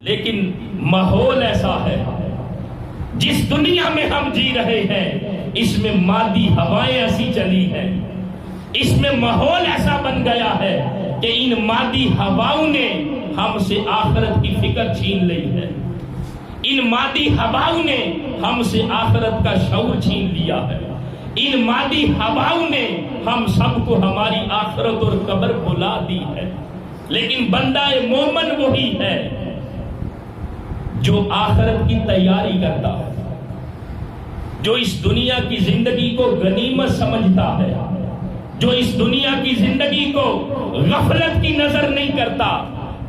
لیکن ماحول ایسا ہے، جس دنیا میں ہم جی رہے ہیں اس میں مادی ہوائیں ایسی چلی ہیں، اس میں ماحول ایسا بن گیا ہے کہ ان مادی ہواؤں نے ہم سے آخرت کی فکر چھین لی ہے، ان مادی ہواؤں نے ہم سے آخرت کا شعور چھین لیا ہے، ان مادی ہواؤں نے ہم سب کو ہماری آخرت اور قبر بھلا دی ہے۔ لیکن بندہ مومن وہی ہے جو آخرت کی تیاری کرتا ہے، جو اس دنیا کی زندگی کو غنیمت سمجھتا ہے، جو اس دنیا کی زندگی کو غفلت کی نظر نہیں کرتا،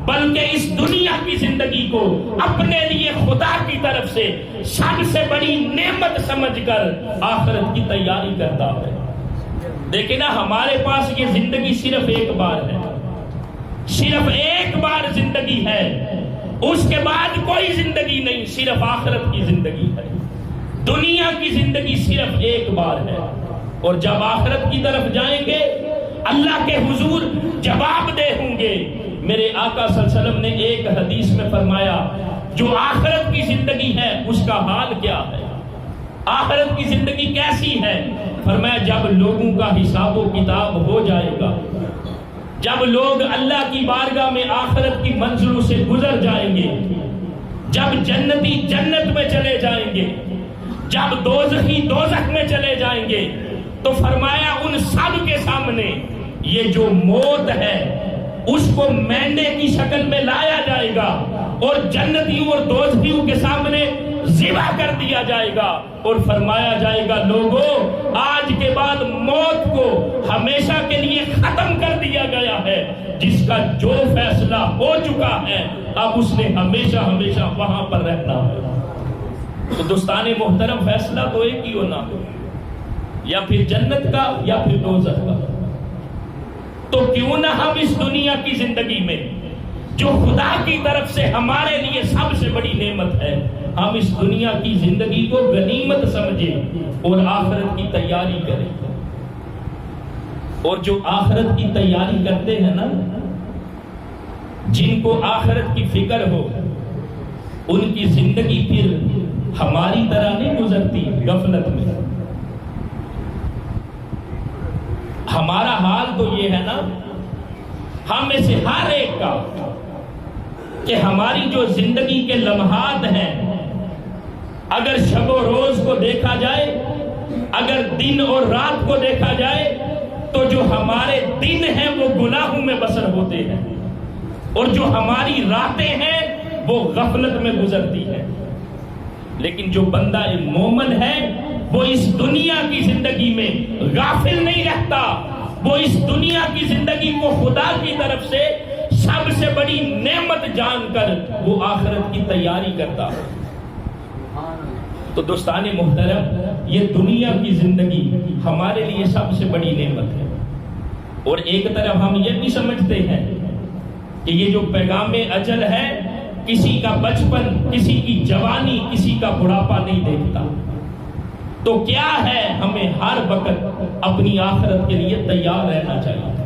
بلکہ اس دنیا کی زندگی کو اپنے لیے خدا کی طرف سے سب سے بڑی نعمت سمجھ کر آخرت کی تیاری کرتا ہے۔ دیکھیں نا، ہمارے پاس یہ زندگی صرف ایک بار ہے، صرف ایک بار زندگی ہے، اس کے بعد کوئی زندگی نہیں، صرف آخرت کی زندگی ہے۔ دنیا کی زندگی صرف ایک بار ہے، اور جب آخرت کی طرف جائیں گے اللہ کے حضور جواب دہ ہوں گے۔ میرے آقا صلی اللہ علیہ وسلم نے ایک حدیث میں فرمایا، جو آخرت کی زندگی ہے اس کا حال کیا ہے؟ آخرت کی زندگی کیسی ہے؟ فرمایا جب لوگوں کا حساب و کتاب ہو جائے گا، جب لوگ اللہ کی بارگاہ میں آخرت کی منزلوں سے گزر جائیں گے، جب جنتی جنت میں چلے جائیں گے، جب دوزخی دوزخ میں چلے جائیں گے، تو فرمایا ان سب کے سامنے یہ جو موت ہے اس کو مینڈے کی شکل میں لایا جائے گا، اور جنتیوں اور دوزخیوں کے سامنے ذبح کر دیا جائے گا، اور فرمایا جائے گا لوگوں آج کے بعد موت کو ہمیشہ کے لیے ختم کر دیا گیا ہے، جس کا جو فیصلہ ہو چکا ہے اب اس نے ہمیشہ ہمیشہ وہاں پر رہنا ہے۔ تو دوستان محترم، فیصلہ تو ایک ہی ہونا، یا پھر جنت کا یا پھر دوزخ کا۔ تو کیوں نہ ہم اس دنیا کی زندگی میں جو خدا کی طرف سے ہمارے لیے سب سے بڑی نعمت ہے، ہم اس دنیا کی زندگی کو غنیمت سمجھیں اور آخرت کی تیاری کریں۔ اور جو آخرت کی تیاری کرتے ہیں نا، جن کو آخرت کی فکر ہو، ان کی زندگی پھر ہماری طرح نہیں گزرتی غفلت میں۔ ہمارا حال تو یہ ہے نا، ہم میں سے ہر ایک کا، کہ ہماری جو زندگی کے لمحات ہیں، اگر شب و روز کو دیکھا جائے، اگر دن اور رات کو دیکھا جائے، تو جو ہمارے دن ہیں وہ گناہوں میں بسر ہوتے ہیں، اور جو ہماری راتیں ہیں وہ غفلت میں گزرتی ہیں۔ لیکن جو بندہ مومن ہے وہ اس دنیا کی زندگی میں غافل نہیں رہتا، وہ اس دنیا کی زندگی کو خدا کی طرف سے سب سے بڑی نعمت جان کر وہ آخرت کی تیاری کرتا ہے۔ تو دوستان محترم، یہ دنیا کی زندگی ہمارے لیے سب سے بڑی نعمت ہے، اور ایک طرف ہم یہ بھی سمجھتے ہیں کہ یہ جو پیغام اجل ہے، کسی کا بچپن، کسی کی جوانی، کسی کا بڑھاپا نہیں دیکھتا۔ تو کیا ہے، ہمیں ہر وقت اپنی آخرت کے لیے تیار رہنا چاہیے۔